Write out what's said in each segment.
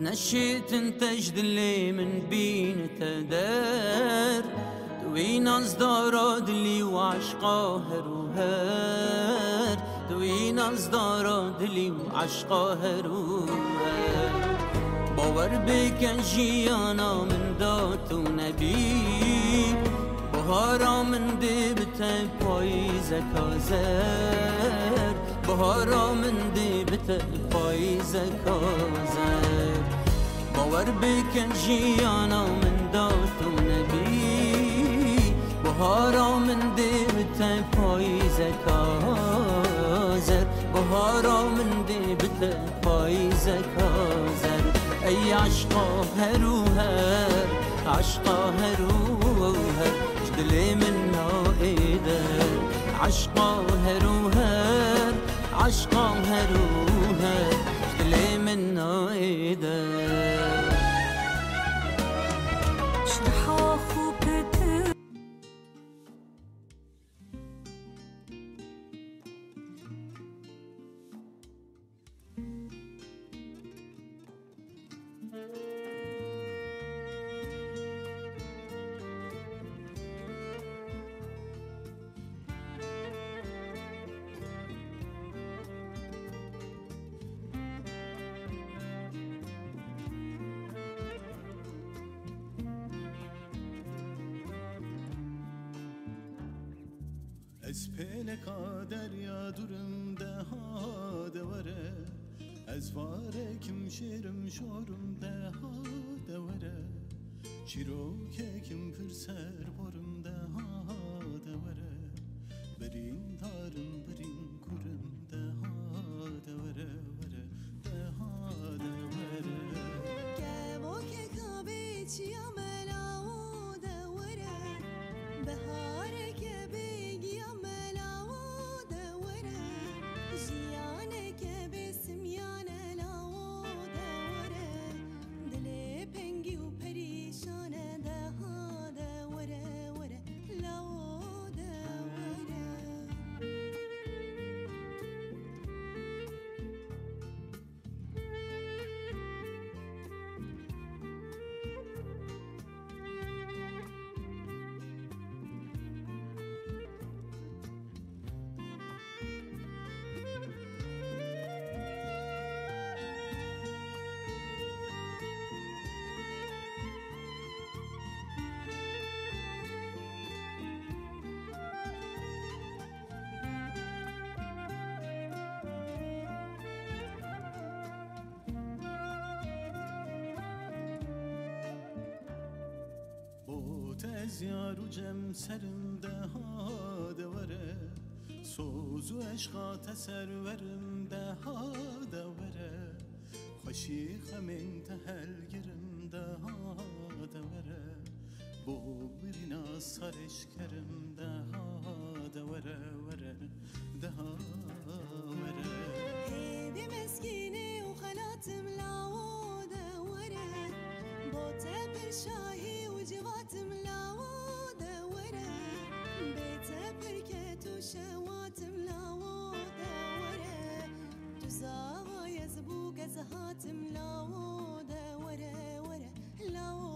نشيت انتجد اللي من بين تدار دوين ازداراد اللي وعشقا هروهر دوين ازداراد اللي وعشقا هروهر باور بکن جیانا من دات و نبی بهارا من دی بته پاییز کازر بهارا من دی بته پاییز کازر باور بکن جیانا من دات و نبی بهارا من دی بته پاییز کازر بهارا من دی بته پاییز کازر ای عشقا هروهر عشقا هروهر جدلی من نائدر عشقا هروهر عشقا هروهر جدلی من نائدر شرحا خوب کرد از پلکا دریا دورم ده ها دوره از وارکم شیرم شورم ده ها دوره چیرو که کم فرسر برم ده ها دوره برین دارم برین کرم ده ها دوره وره ده ها دوره گمو که کابی چیا ملاو دوره بهاره که از یارو جم سرم ده ها دوره سوز و عشقا تسرورم ده ها دوره خوشی خمین تهل گرم ده ها دوره بو برینا سرش کرم ده ها دوره وره ده ها وره هیدی مسکینی و خلاتم لاو دوره با تب شاهی و جوات ملاو دوره بيته بركت وشوات ملاو دوره تزاغ يزبوق زهات ملاو دوره وره لاو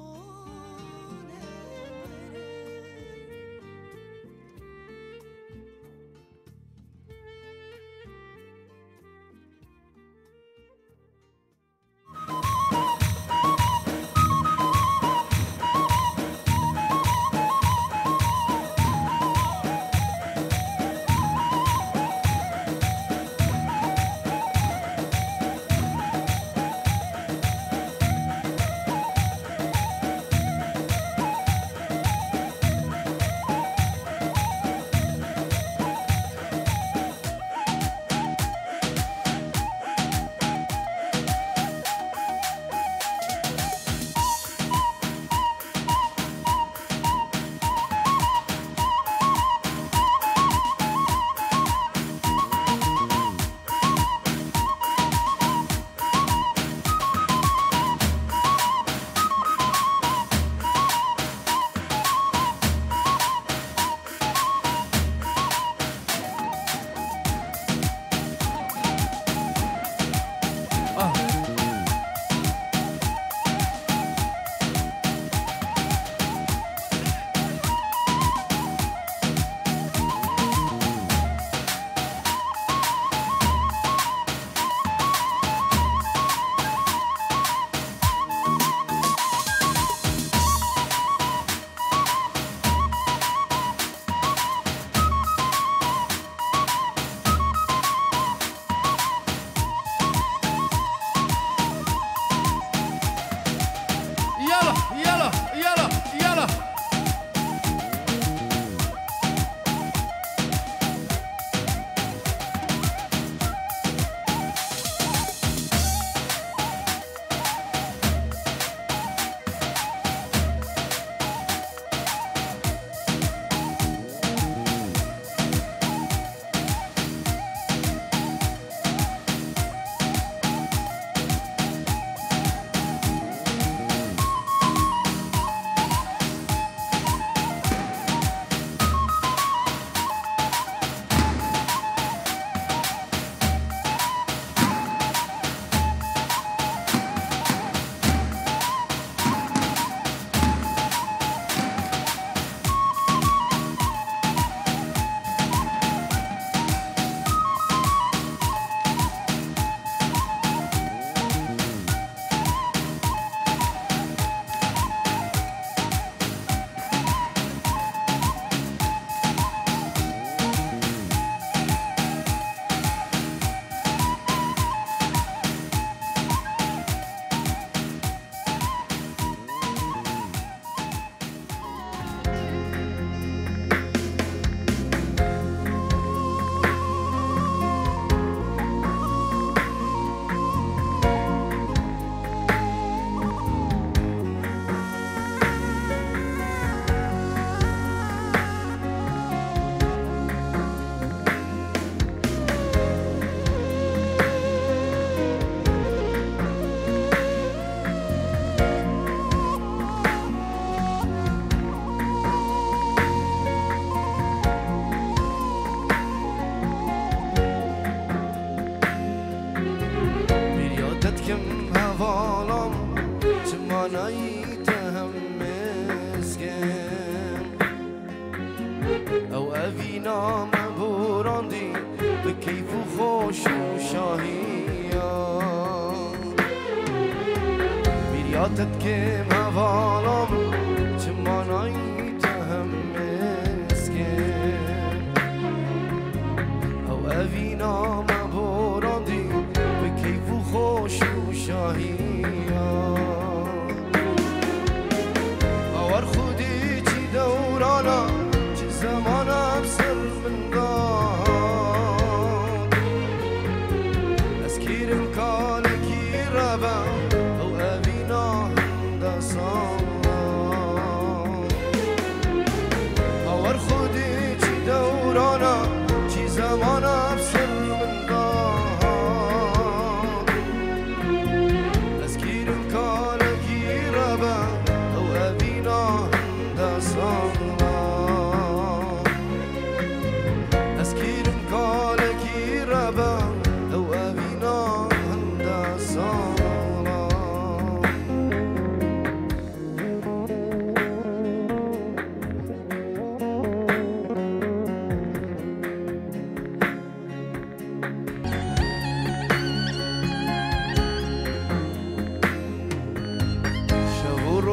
او اوی نام براندی به کیف و خوش و شاهی میریاتت که موالام چه مانایی تهم مسکن او اوی نام براندی به کیف و خوش و شاهی آور خودی چی دورانا زمانم سر من داد از کیرم کالکی ربا او اوینا هنده سالا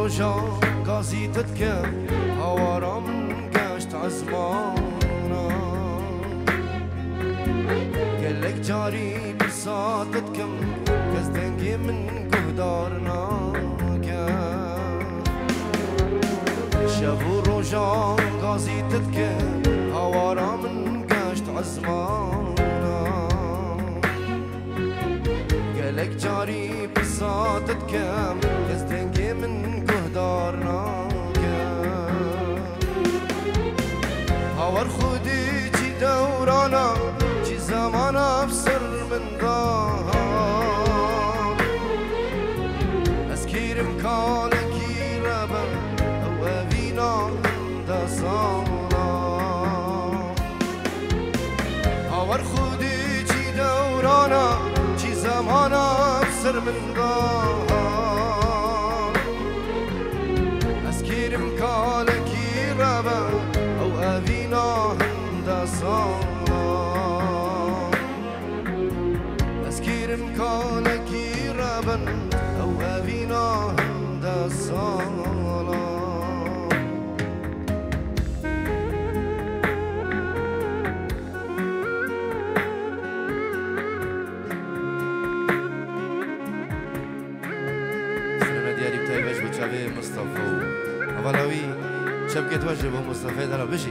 روجا قاسي تتكم هوارا من قاشت عزمانا قالك جاري بساطتكم كزدنقي من قهدارنا شافوا روجا قاسي تتكم هوارا من قاشت عزمانا قالك جاري بساطتكم كزدنقي من قهدارنا هاور خودي جي دورانا جي زمانا بسر من ظهر اسكير مكالكي ربا او افينا دا صانا هاور خودي جي دورانا جي زمانا بسر من ظهر اسكير مكالكي ربا او افينا هندا صانا اسكير مكالكي ربا او افينا هندا صانا مصطفى أولوي شبكة وجبه مصطفى ده بشي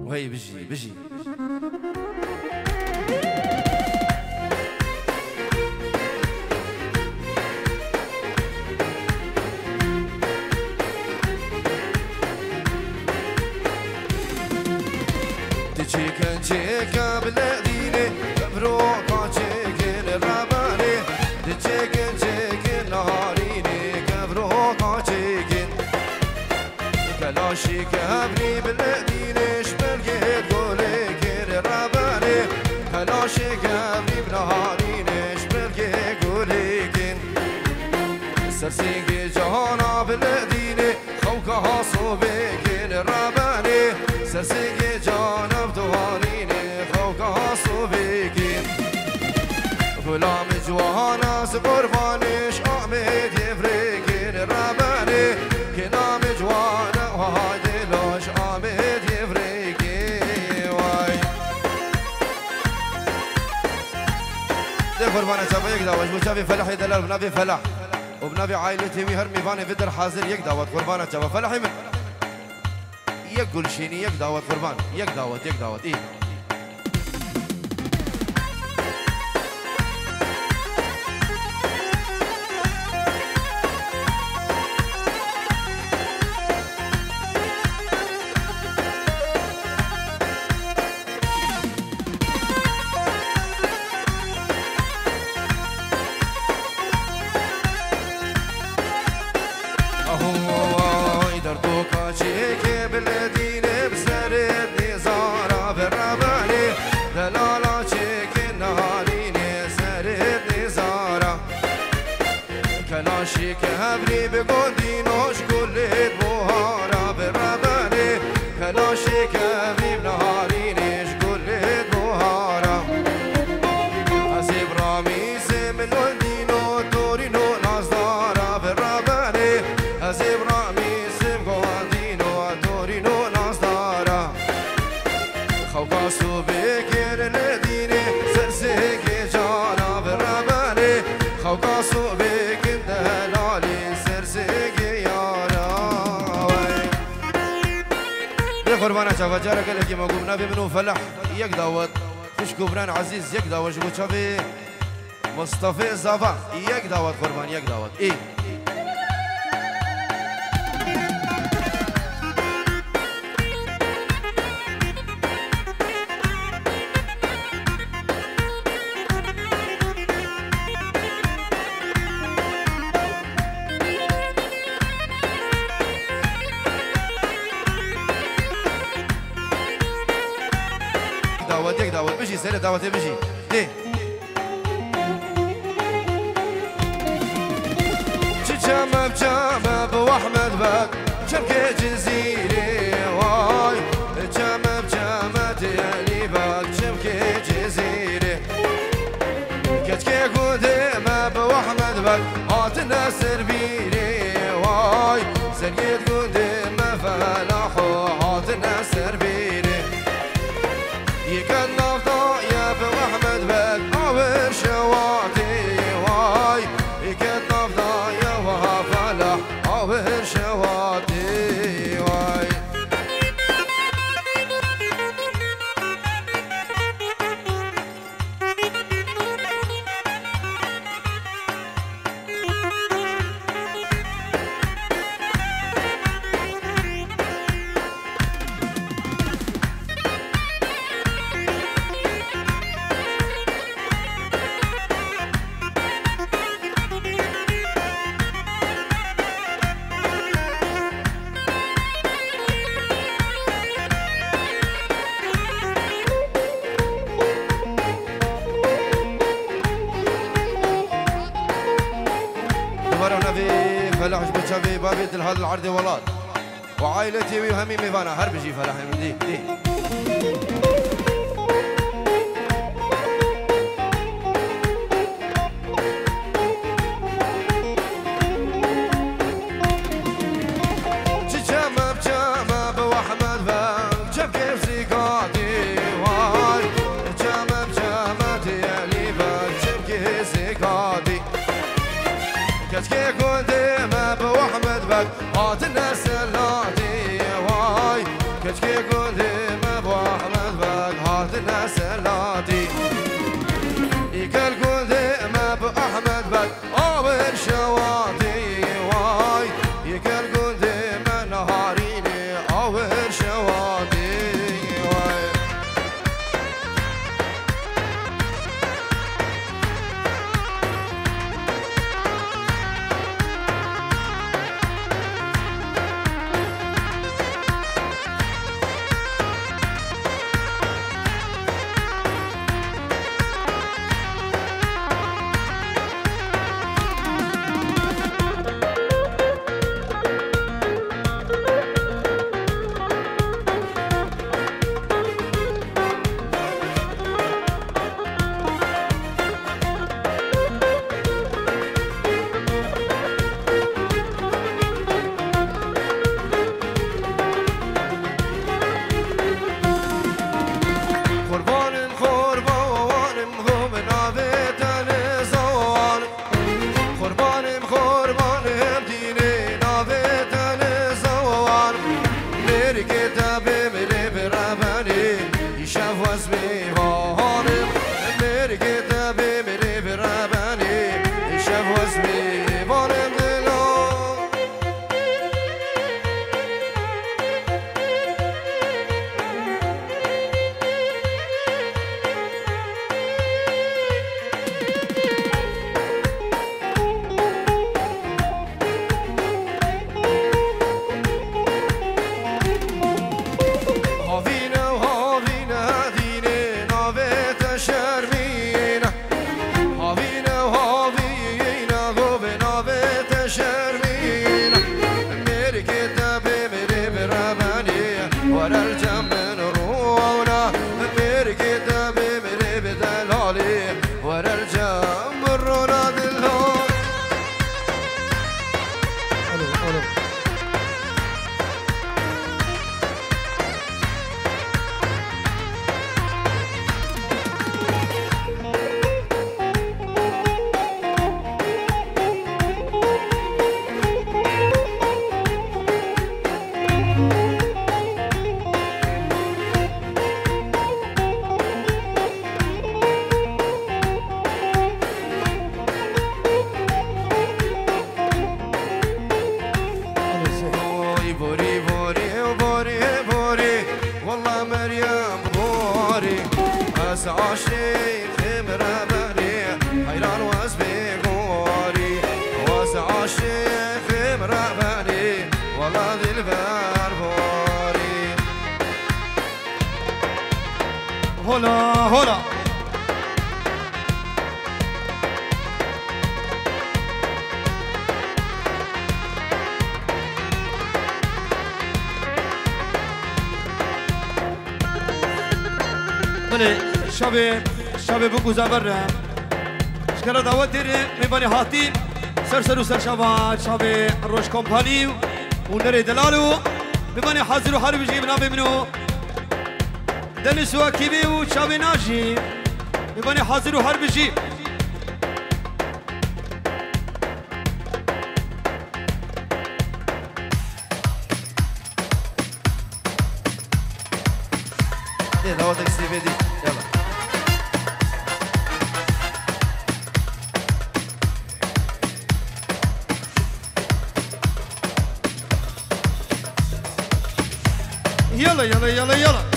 وهي بشي تجيكا بلاديني بروقا تجيكن الرباني تجيكن نهاريني كبروقا تجيكن كلاشي كابني بلاديني شبلقيت قوليكن الرباني كلاشي كابني بنهاريني شبلقيت قوليكن سرسينكي جهانا بلاديني خوكا صوبيكن الرباني سرسينكي جانا بدوانيني خوكا صوبيكين فلا مجوانا سقربانيش آمد يفريكين الرباني كنا مجوانا وهايدي لوش آمد يفريكين واي دي قربانا شابا يقدا وش شافي فلح يدلال بنبي فلح وبنبي عائلتي ويهرمي فاني بدر حاضر يقدا وقربانا شابا فلحي من يقول شيني يك دعوت قربان يك دعوت ايه كلاشي كهبري بقودينوش كلت بوهارا بالرباني كلاشي كهبري بنهارينيش كلت بوهارا أسيب راميس من ودينو تورينو نصدارا بالرباني أسيب راميس بقودينو تورينو نصدارا خوكا سوبيكر الديني سرسيكي جانا بالرباني خوكا سوبيكر قربانا شافا جارك اللي ما قمنا بمنو فلح يك داوت خش كبران عزيز يك داوت شو شافي مصطفى زافا يك داوت قربان يك داوت ايه دعوت بشي سنة دعوت بشي ليه جامع بجامع بوحمد بك شبكة جزيرة واي جامع بجامع ديالي بك شبكة جزيرة كتكي قدامة بوحمد بك عطنا سربيري واي سرقيت قدامة فلاحو عطنا سربيري يكاد نفضا يا بوحمد بك عور شواتي واي يكاد نفضا يا وفلاح عور شواتي واي فلاح بتشافي بابيت هذا العرض ولاد وعائلتي وهمي ميفانا هرب جي فلاح من دي جامع بجامع بوحمد بك جاب كيف سيقاتي واي جامع بجامع ديالي بك جاب كيف سيقاتي كتكي قدامة بوحمد بك عطنا سلاتي واي كتكي قدامة بوحمد بك عطنا سلاتي يكال قدامة بأحمد بك عور شواتي واي يكال قدامة نهاريني عور شواتي واي هلا هلا بله شب بگو زبر شکر دعوت دیره میبانی هاتی سر و سر شب روش کمپانی و نره دلالو میبانی حاضر و حال بجی بنابه منو دنس و اکیبی و شب ناجی میبانی حاضر و حال بجی ايه دعوتك سي دي يلا يلا يلا يلا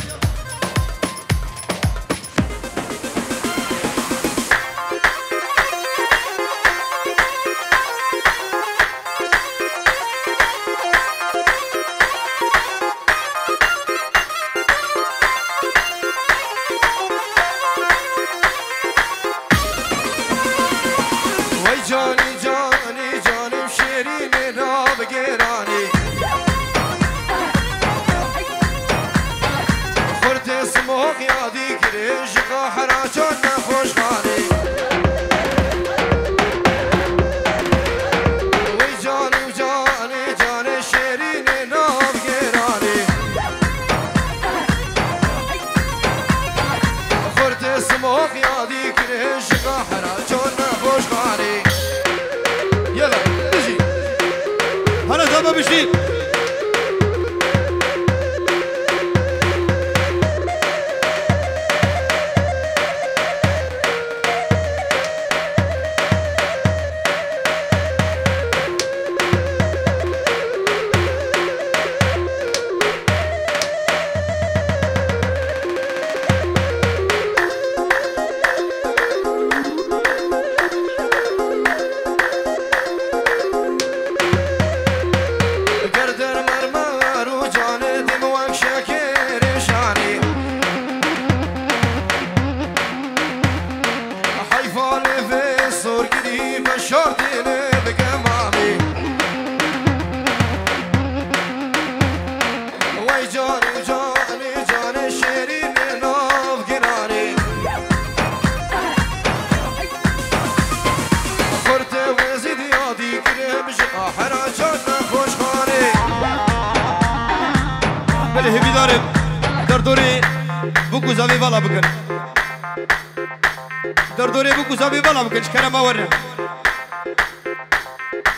دردوري بوكو زابي بالا بكنش كلام ورنا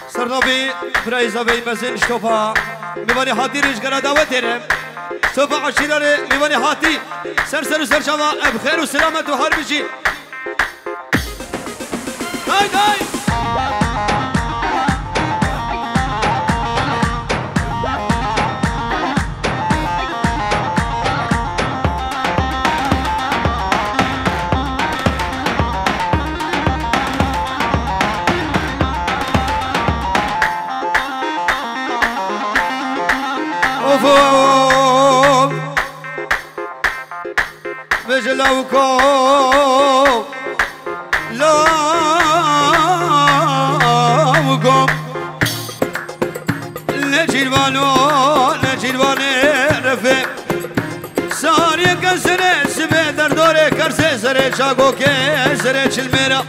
سرنابي برايزا بي مزين شوفا ميواني هاتي ريش كرا دعوتيرم شوفا عشيرة ميواني هاتي سر شوا بخير وسلامة وحار بجي داي داي بجلوكو لاوكم لجيربانو رفي ساري كسره سبي دردوري كرسي سري شاكو كي سري چلميرا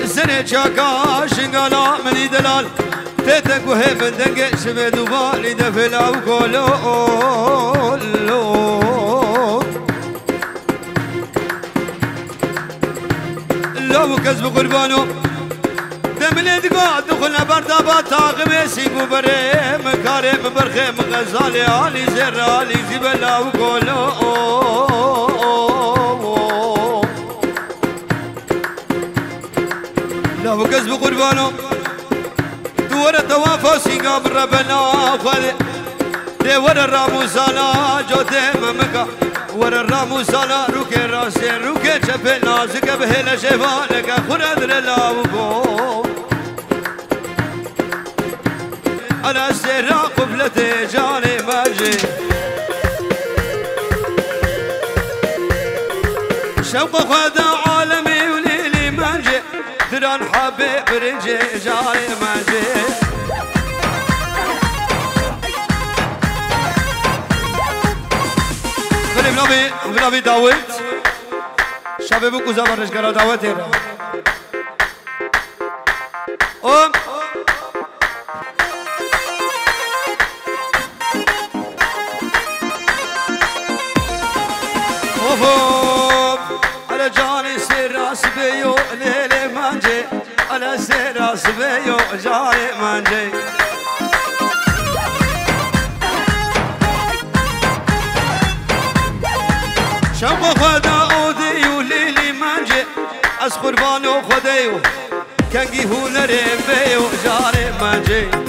سري شاكا شنگالا مني دلال تيتك وهي بندنگ سبي دوبالي دفلاوكو لو لو كذب قربانو دملت قاعد دخلنا بردابات طاقم سيبو بريم كارم برخيم غزالي علي زر علي زبلا وقولو لو كذب قربانو دور توافو سيقا بربنا خالي دي ور الراموسانا جوتي ممكا ور الراموسانا روكي راسي روكي چپه نازك بهلا شفانك خرد رلاوكو على سيرا قبلتي جاني ماجي شوق خدا عالمي وليلي ماجي دران حبيب رجي جاني ماجي بنابي داوود شباب بكو زمان رشقرا داوود هيرا على جاني سير راس بيو ليلي مانجي على سير راس بيو جاني مانجي شب خدا اودي وليلي مانجي از قربانو خديو كنجي هو نريم بيو جاني مانجي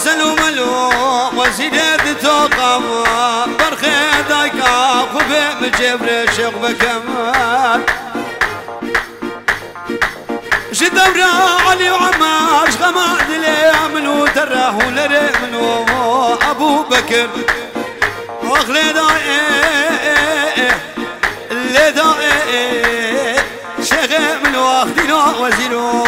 غزل وملو وزيدت توقف برخيدك خبي مجبر الشيخ بكمال شدورا علي وعمار شغماد لي منو تراه ولري منو ابو بكر واخلي داي اللي داي شيخ من واخدينو وزينو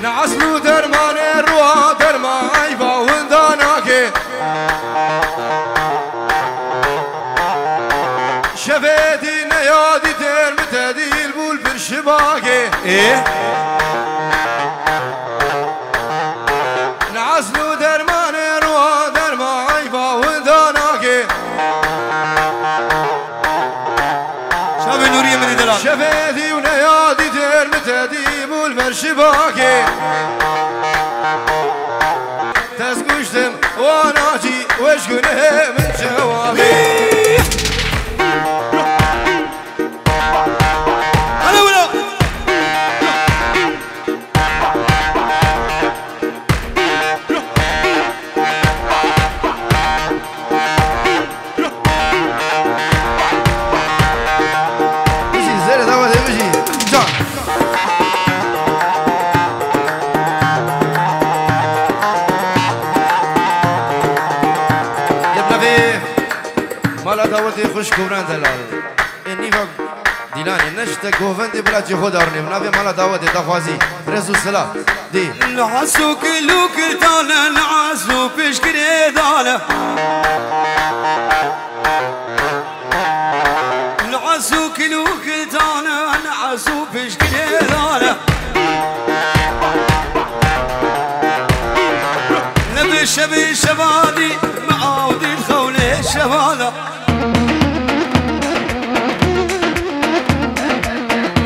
نعسلو درمان الروا درمان عيبا ونداناكي شفيتي نيادي ترمتدي البول بالشباكي ايه نعسلو درمان الروا درمان عيبا ونداناكي شابي نورية من دلال شفيتي ونيادي ترمتدي البول بالشباكي تسقشتم وانا اجي واشقنه من جوابي خوش كوران دلال إني فق ديلاني نشتا كوفندي بلاجي خدارني منافي مالا دعوتي تخوازي رزو السلام دي نعسو كلو كرتانا نعسو بشكري دانا نعسو كلو كرتانا نعسو بشكري دانا نبي شبي شبادي معاودي الخولي الشبادة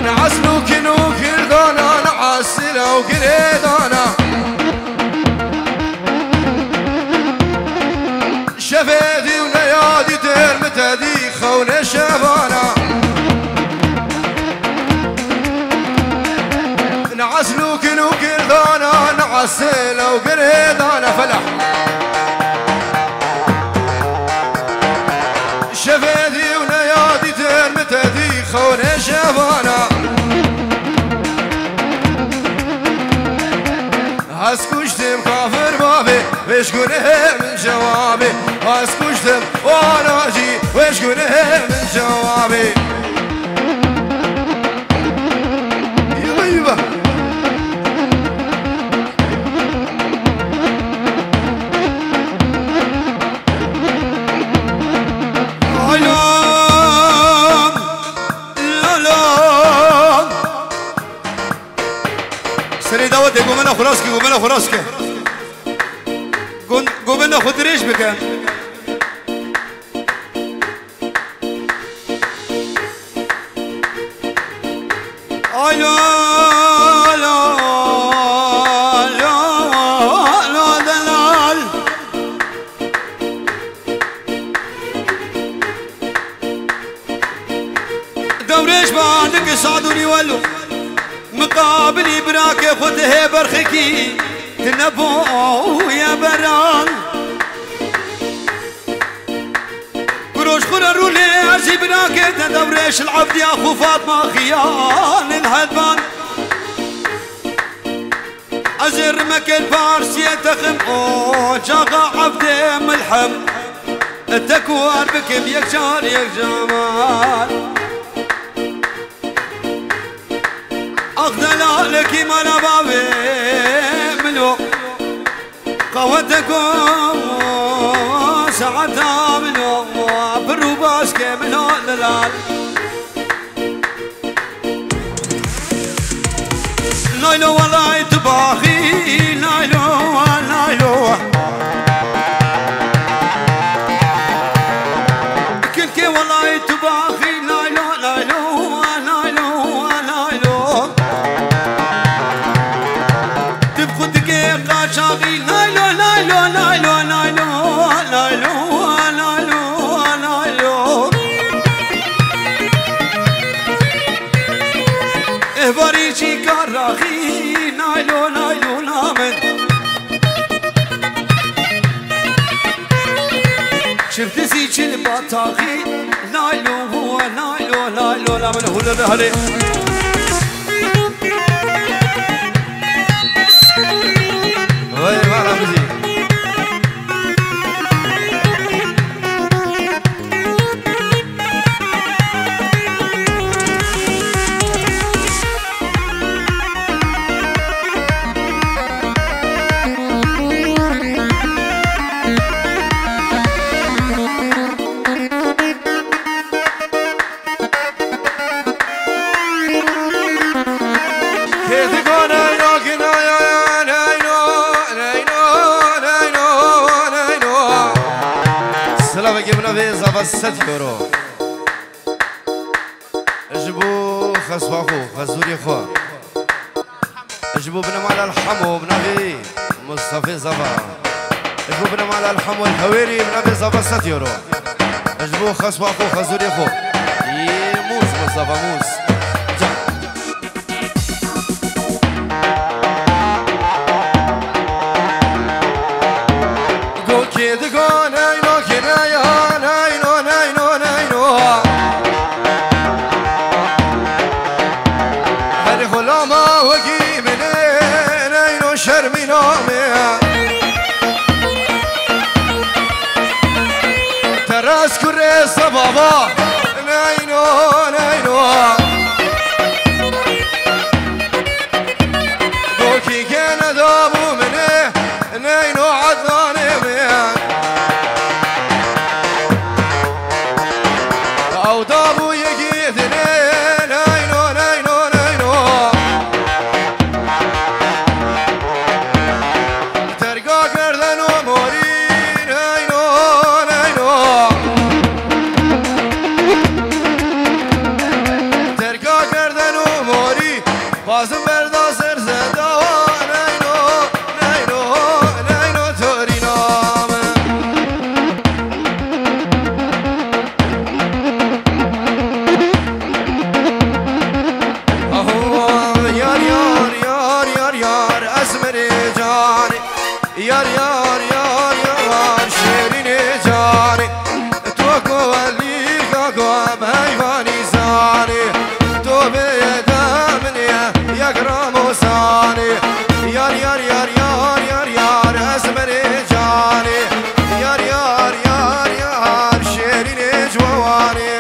نعسلو كنو كردانا نعسلو كريدانا شفيدي ونيادي ترمتدي خون الشبانا نعسلو كنو كردانا نعسلو كريدانا فلح شفيدي ونيادي ترمتدي خون الشبانا هسكشتم كافر بابي ويش كونه من جوابي هسكشتم وانا اجي ويش كونه من جوابي يبا يبا قومنا خراسكي قومنا خراسكي قومنا خدريش بك الو الو الو دلال دوريش بعدك صعدوني ولو مقابلي براك خده برخكي تنبو يا بران كروش خورا رولي عزي براك تدوريش العبد يا اخو فاطمة خيال الهدبان ازر مكان فارسي تخم جاغا عبد ملحم التكوار بكم يكشار يكجمال أخذ لك ما نبابي منو قوتكم ساعتها منو بالروباس كمنو دلال نايلو والله تباخي نايلو نايلو كلكي والله تباخي نايلو نايلو نايلو نايلو شاغي نايلو نايلو نايلو نايلو نايلو نايلو نايلو اهباري شي كراخي نايلو نايلو شفت زيج البطاقي لايلو هو لايلو لايلو لا من هو لهلي وي ما رمزي ست يورو اجبو خسواخو خزوري خو اجبو بنمال الحمو بنبي مصطفى زبا اجبو بنمال الحمو الحويري بنبي زبا ست يورو اجبو خسواخو خزوري خو موس مصطفى موس go kid go nay no kinaya تراس كريس بابا ناينو ناينو دوكي كان دابو منه ناينو عدناني ميان او دابو يجيدني ناينو ناينو ناينو ترقا قردن وموري ناينو ناينو ترقا قردن وموري بازم بردا سر زدا ناينو ناينو ناينو توري نام يار يار يار يار يار اسمري جاني يار يار يار يار شيريني جاني توكو اللي كاكو بهيفاني زاني تو بيدامني يا كرامو ساني يار يار يار يار يار يار اسمري جاني يار يار يار يار شيريني جواني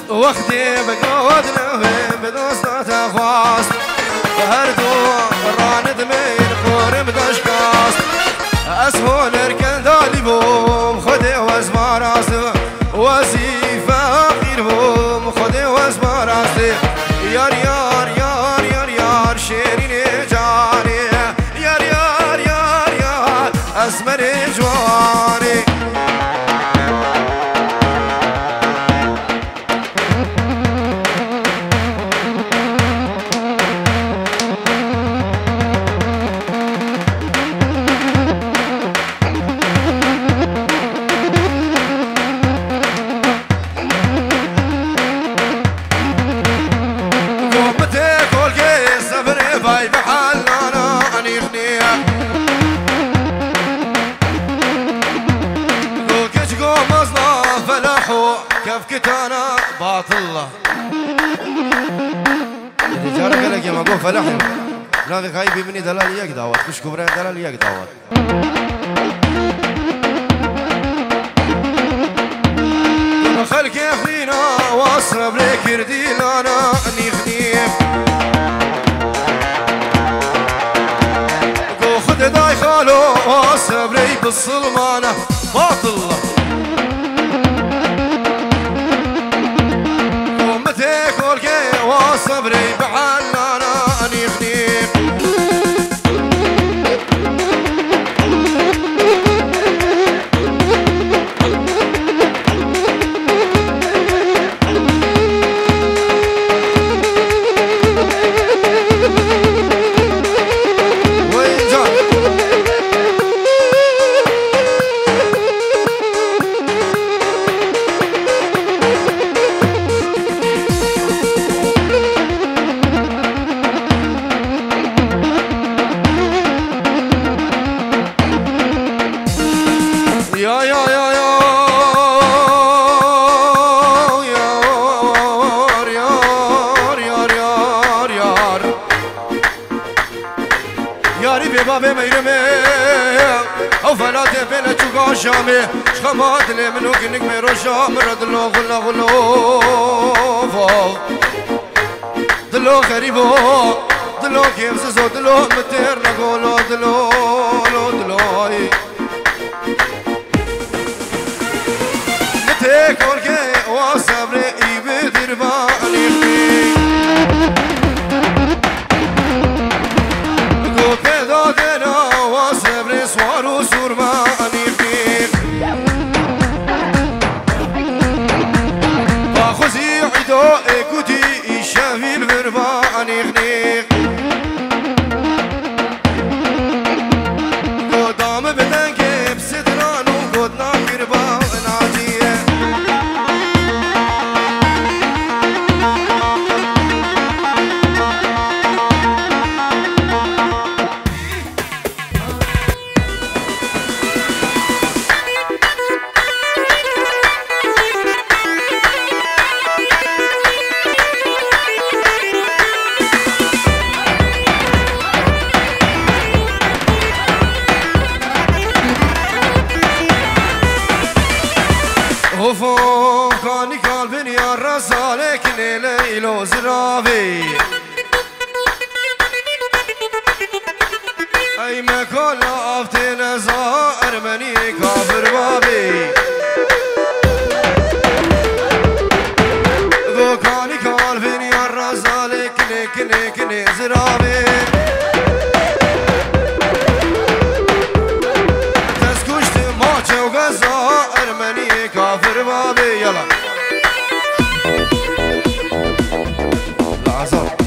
وقتي بقود نوهم بدوسنا تفاص هردو راند من خورم دشكاس اسهول اركن دالي بوم خدي واسمع راسي وزيفة خير بوم خدي واسمع راسي يار يار يار يار يار شيريني جاني يار يار يار يار اسمري جواني كيف كتانا باطلة الرجال قال لك يا مقول فلاحي نافي خايبي مني دلال يقداوت كش كبرين دلال يقداوت خلك يا اخوينا واصرب لك يرديل انا نيخنيف قو خد داي خالو واصرب لي بالصلمانة باطلة صبري بعلنا نابي ميرمي او فلات بين تشوكا شامي شخمات لي منو كنك ميرو شام ردلو غلا غلو دلو غريبو دلو كيف زو دلو متر نقولو دلو دلو نتكور كي وصبري يبدر بالي سوارو سورماني فيك باخذي عدو اكوتي شافي البرباني خنيك قدام بدنك بسدران وقدنا كربان عادية وفوق كاني قلبي يا رسالك ليلو زرافي اي ما كل افتنا زائر مني كافر بابي وفوق كاني قلبي يا رسالك ليلو زرافي تسكشت ما تشوق زائر مني كافر بابي يلا العزاء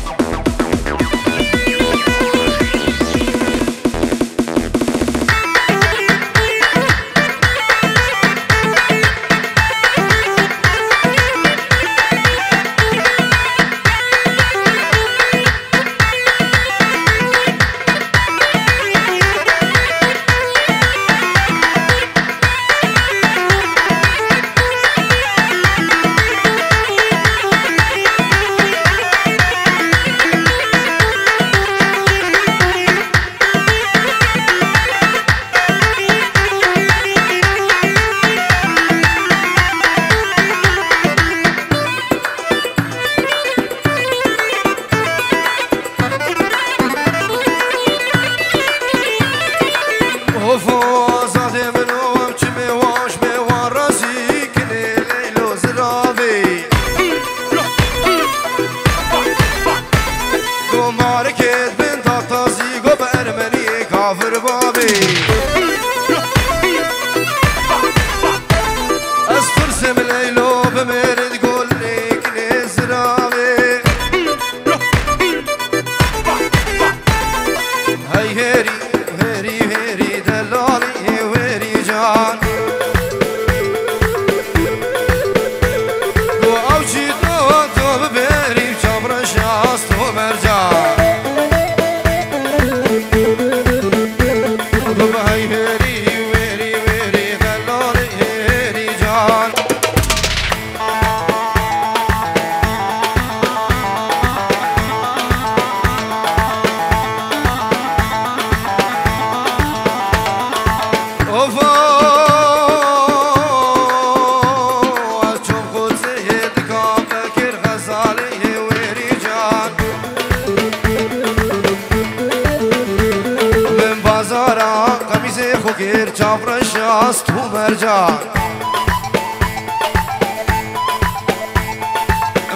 شاست و مرجان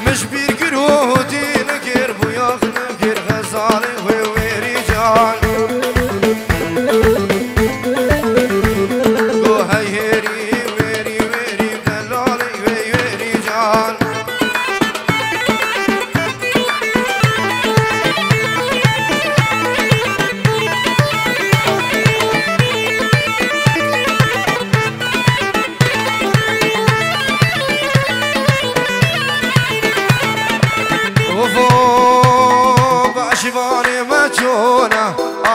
مش بيركرو دين كير بوياخ كير غزالي ويري جان go hay heri ويري دلالي ويري جان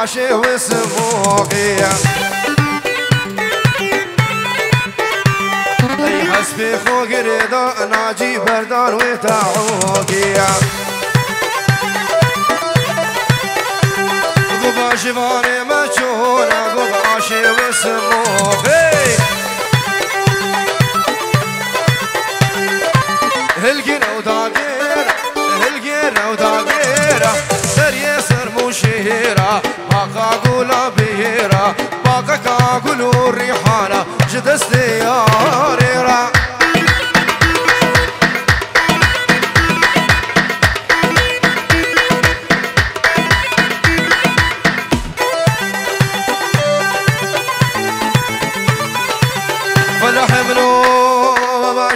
عاشي وسموقية اي حسبي فوق رضا ناجي بردان وتعوقية واجباني ما تشونا قبعاشي وسموه هلقينا وداقيرة سر يسر مشيرة باقا قولا بهيرة باقا كاقولو الريحانة جدس دياريرة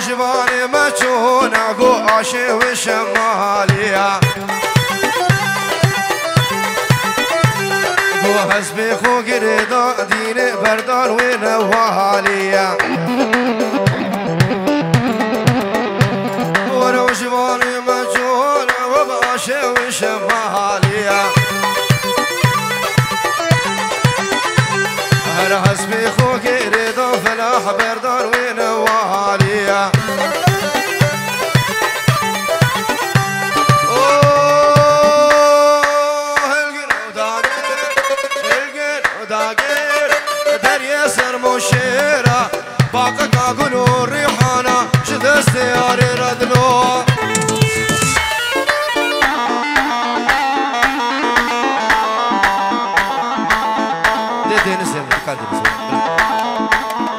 جباني ما تشونا قواشي وشمالية قو حسبي خو قريدا ديني بردان ونوالية ولو جباني ما تشونا قواشي وشمالية هل حسبي خو قريدا فلاح بردان ونوالية مشيرة باقا كاقولو الريحانة شدس دياري ردلو دي نسيم قادم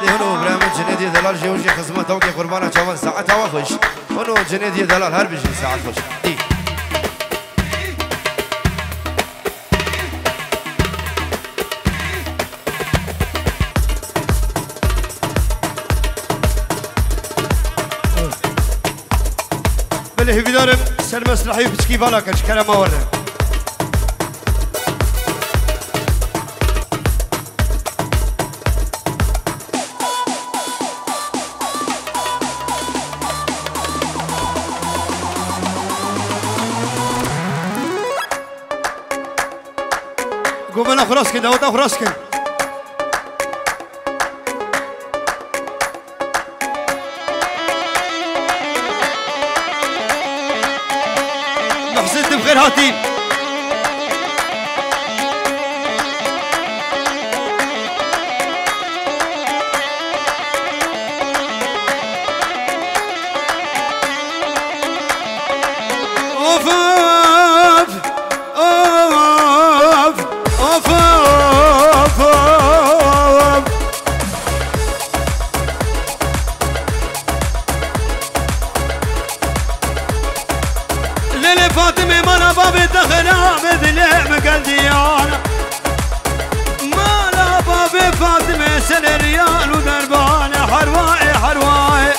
دي هنو برامج جنيدي دلال جيوجي خزمة توقي قربانة شوان ساعة توافش هنو جنيدي دلال هر بيجي ساعة خوش دي اللي بدارم سر مسرحي بتشكي بالا كش كلام ورا قومنا خراسكن داوتا خراسكن بخير هاتين اوف اوف اوف اوف اوف ليلة فاطمة مرة بابي تخرا بدلع مقلديانا مرة بابي فاطمة سنة ريال ودربانة حرواي حرواي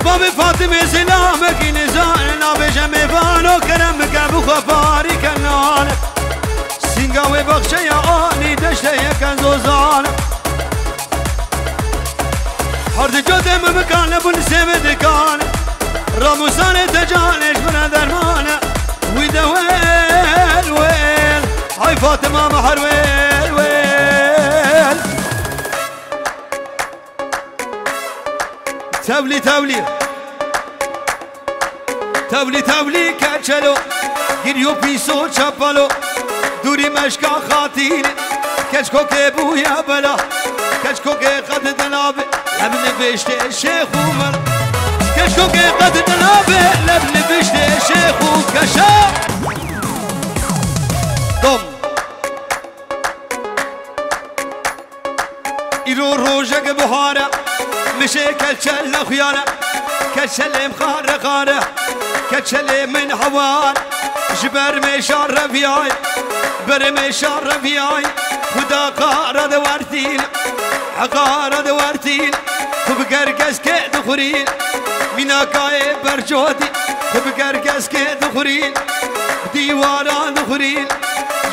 بابي فاطمة سلامك نزارنا بجمي فانو كرمك ابو خفاري كنانك سنقاوي بخشي آني دشتي كنزوزانك حرد جودم مكان ابو نسيم دكان راموسان تجانش من درمانه ويدا ويل ويل هاي فاطمه محر ويل ويل تولي تولي تولي تولي كاتشلو گیریو پیسو چپلو دوری مشکا خاطین کچکو که بویا بلا کچکو که قد دلابه لبن بشته شیخ عمر کچکو که قد دلابه لبن بشته شیخ کشا دم ایرو روژه که بهاره میشه کلچل خیاره کلچل مخاره خاره کلچل من حوار جبر میشار رفیای بر میشار رفیای خدا قارد ورتیل حقارد ورتیل خب گرگز که دخورین میناکای برجودی خب گرگز که دخورین دیواران دخورین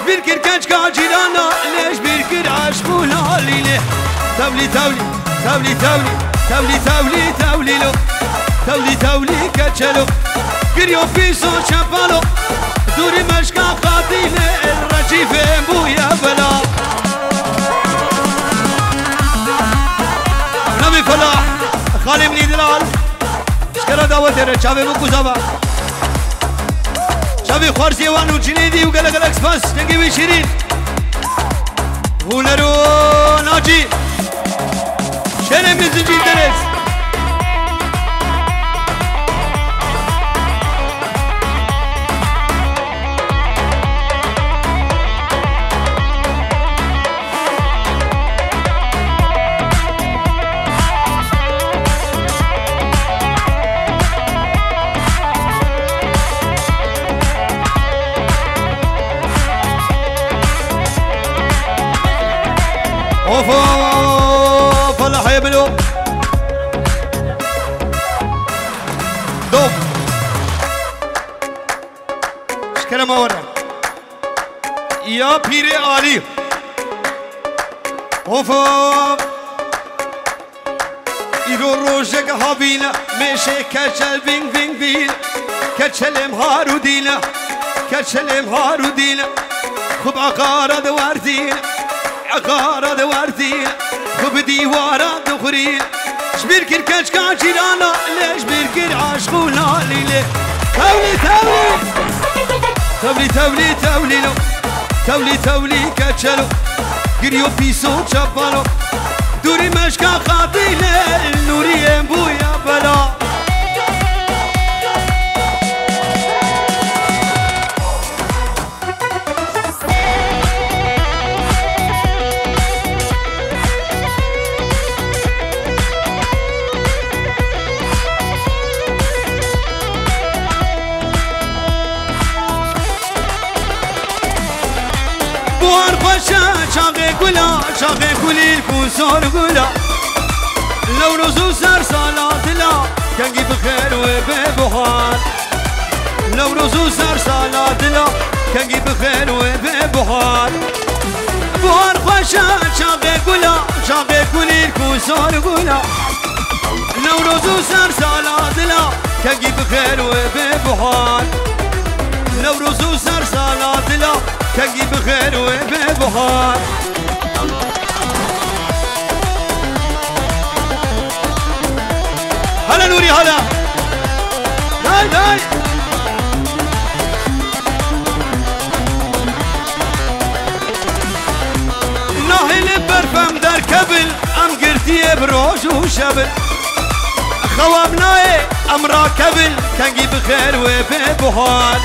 جبیر کرکنج کا جیرانا لیش بیر کر عشقو لالیله تولی تولی تولی تولی تولی تولی تولی لو تولی تولی کچلو گریو پیسو چپالو دوری مشکا خاطیله الرجیف بویا بلا نمی فلاح خالی منی دلال شکر دعوت ره چاوه مکوزاوا شبي خوارزي وانو جنيدي وقلق الاكسباس تنقي شيرين هونرو ناجي شنو من زنجير درس اوف فلاح يبلو دوب شكرا ما ورا يا بيري علي اوف يرو روجك هابينا مشي كشل بين بين بين كشل مهارو دينا كشل مهارو دينا خب عقارة دوارتين عقارة دوارتين خب ديوارة دخرين شبير كركش كاجيرانا ليش بيركر عاشقونا ليلي تولي تولي تولي تولي تولي لو تولي تولي كتشلو قريو بيسو تشبالو دوري مشكا خاطيلة نوري امبويا بلا بوار باشا شاغي قولا شاغي قولي الكوسور قولا لو رزو سر صلاة لا كنجي بخير وببهار لو رزو سر صلاة لا كنجي بخير وببهار بوار باشا شاغي قولا شاغي قولي الكوسور قولا لو رزو سر صلاة لا كنجي بخير وببهار لو رزو سر صلاة لا كنجي بخير وببهار هلا نوري هلا داي داي ناهل برفم در كبل ام قرتي بروج وشبل خوابناي ام راكبل كنجي بخير وببهار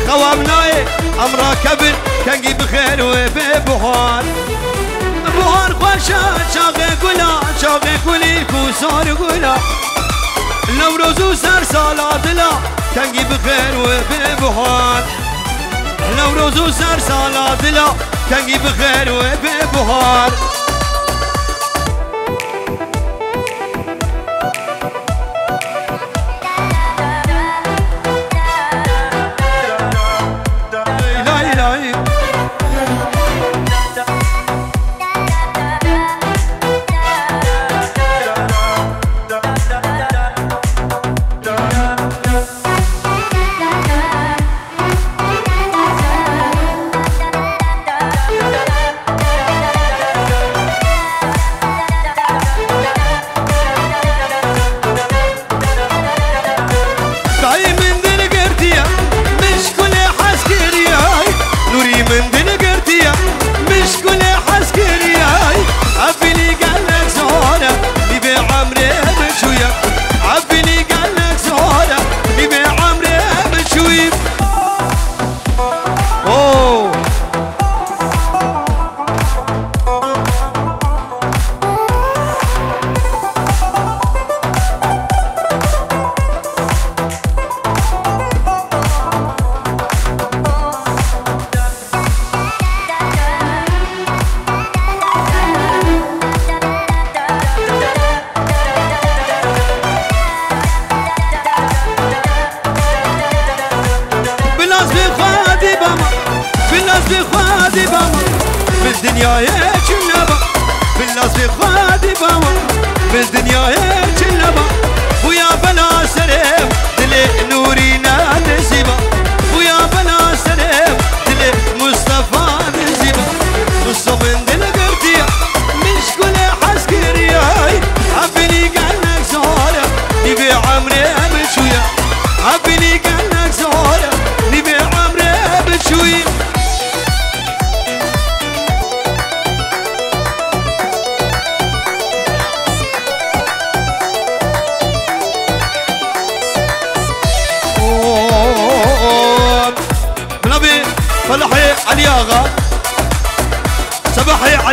خوابناي ام راكبل كنجي بخير وببهار بهار خوشا شاغي قولا شاغي قولي كوسار قولا لو رزو سر صلاة لا كنجي بخير وببهار لو رزو سر صلاة لا كنجي بخير وببهار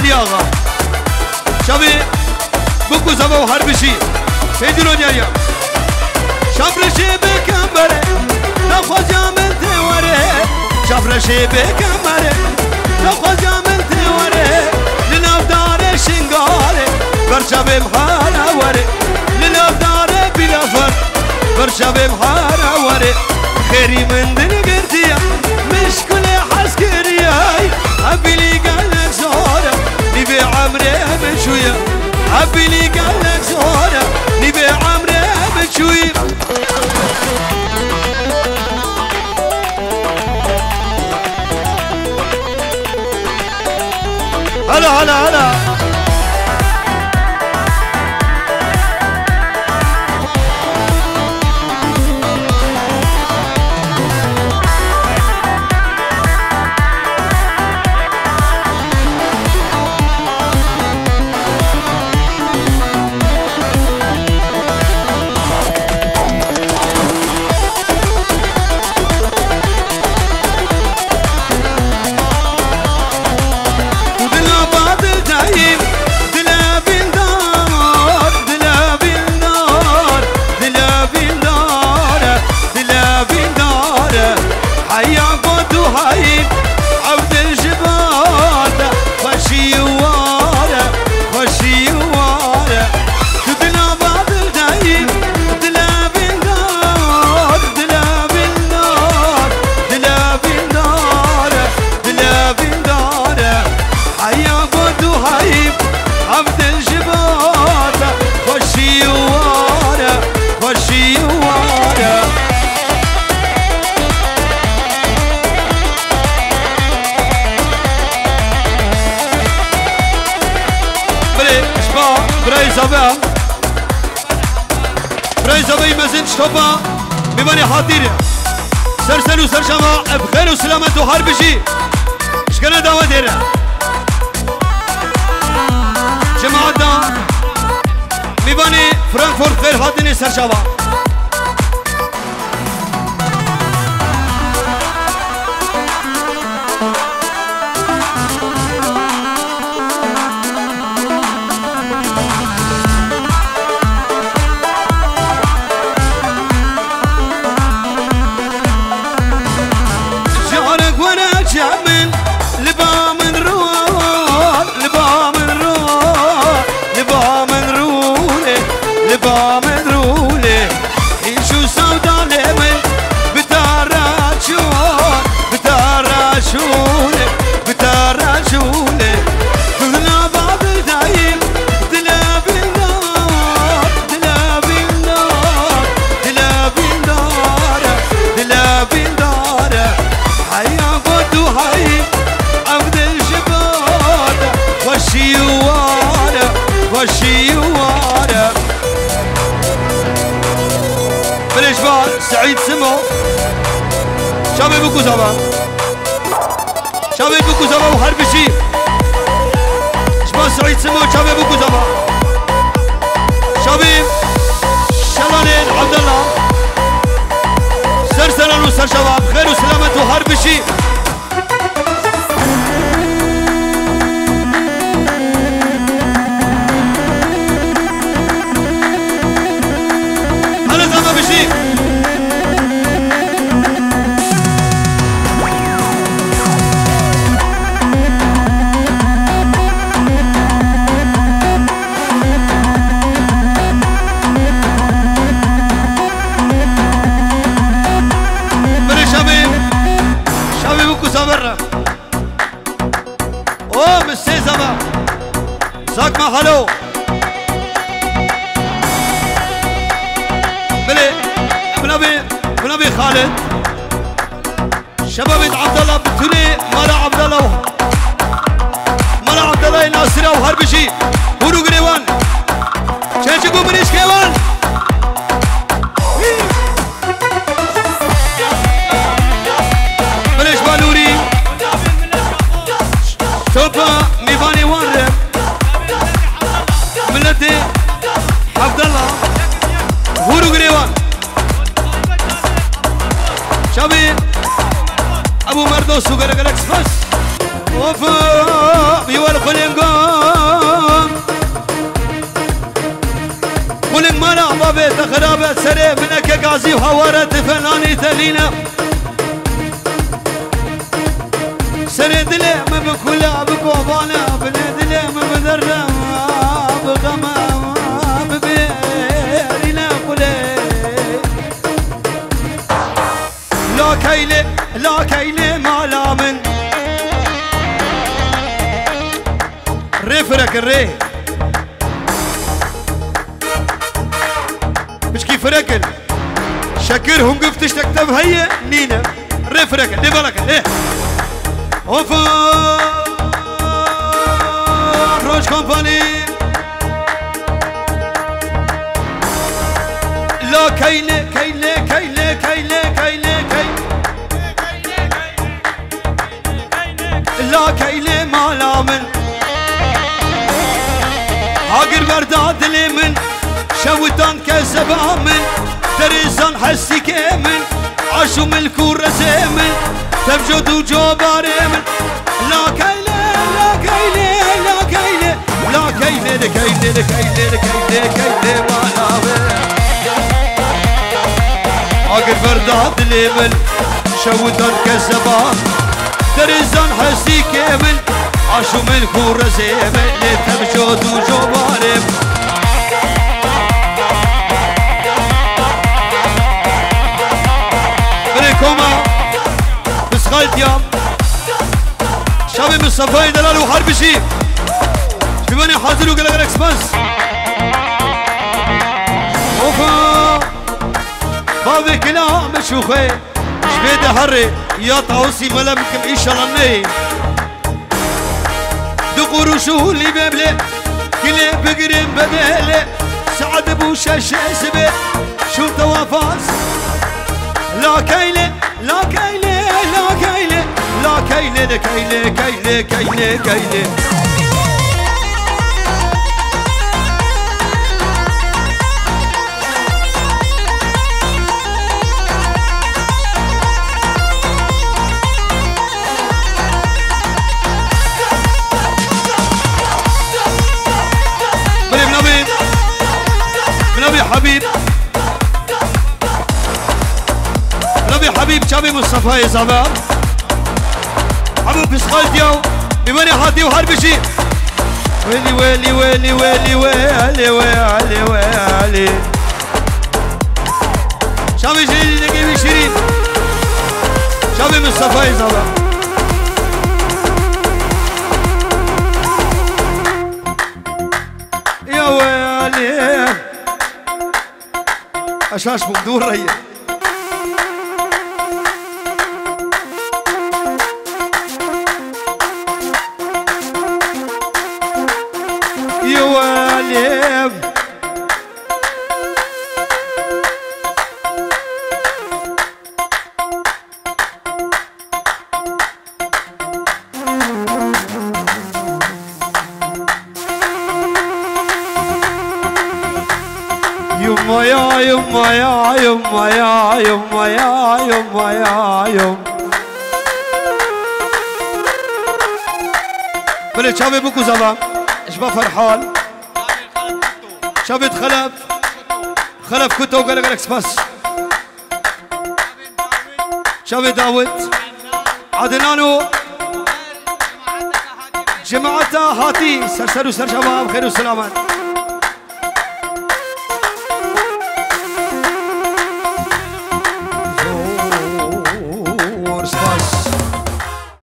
علي آغا شابي بكو زبا وحربشي فيدرو نيايا شابرشي بكمبره نخوزا من تيوره شابرشي بكمبره نخوزا من تيوره لنافدار شنغاله برشابي محارا وره لنافدار بلافر برشابي محارا وره خيري من دنقرتيا مشكلة حسكرياي عبيلي قالك زهورة نبي عمري بشوية عبيلي قالك زهورة نبي عمري بشوية هلا هلا هلا بريزابي مزن شطبا بماني حاضر سرسل وسرشما بخير وسلامة وحربشي اشكنا دعوة ديرا جماعتنا بماني فرانكفورت خير حاضرين سرشما سعيد سمو شابي بكو زبا شابي بكو زبا وحربشي شباب سعيد سمو شابي بكو زبا شابي شلالين عبد الله سرسلان وسر شباب خير وسلامة وحربشي هلا زما بشي ساك ما خلو بلي بنبي خالد شباب عبد الله بتولي مالا عبد الله مالا عبد الله ناصر وهربشي ورو غريوان شنشكو منيش كيوان بليش بالوري توبا ميفاني وانرم ملتي عبد الله ورو غريوان شابي ابو مردوس وقرق الاكسبرس وفا بيوال خلينقا مانا بابي تخرابة سري منك قازي وهورة فناني تلينا سري دلي ما بكولا بكوبانا بني دلي ما بدرنا بغما ببيرنا كلي لا كيلي ما لامن ريفرك الري مش كيف ركل شكرهم قفتش تكتب هيا نينا ريفرك ليه بالك ليه اوفا روش كومباني لا كيلي لا كيلي ما لامن عاقر برداد لي من شوتان كسب امن دريزان حسي كامن عاشو ملكو رزيمن تبجد وجوبار من لا كيلي ما لامن عاقر برداد لي من شوتان كسب امن دريزان حسي كامل عاشو من كورة زيمل لتبجود وجوارم بريكوما بسغلت يام شابي مصطفى دلال وحربشي شباني حاضر وقلق الاكسبانس اوفا بابي كلام شوخي شبيد حري يا طاوسي ملامكم ان شاء الله ني دقور شو اللي ببلي كلي بقرم بدالي سعد بوشا شاسبه شو توافاس لا كيلي حبيب شابي مصطفى يا زمان حبيب بسخال ديو بماني حاتي وحربشي ويلي شابي جليل نقيبي شريف شابي مصطفى يا زمان يا ويلي اشاش مقدور ريا بلد شابي بكو زمان اشبا فرحان شابي خلف كتو قال لك اكسباس شابي داود عدنانو جماعتها هاتي سر شباب خير وسلامات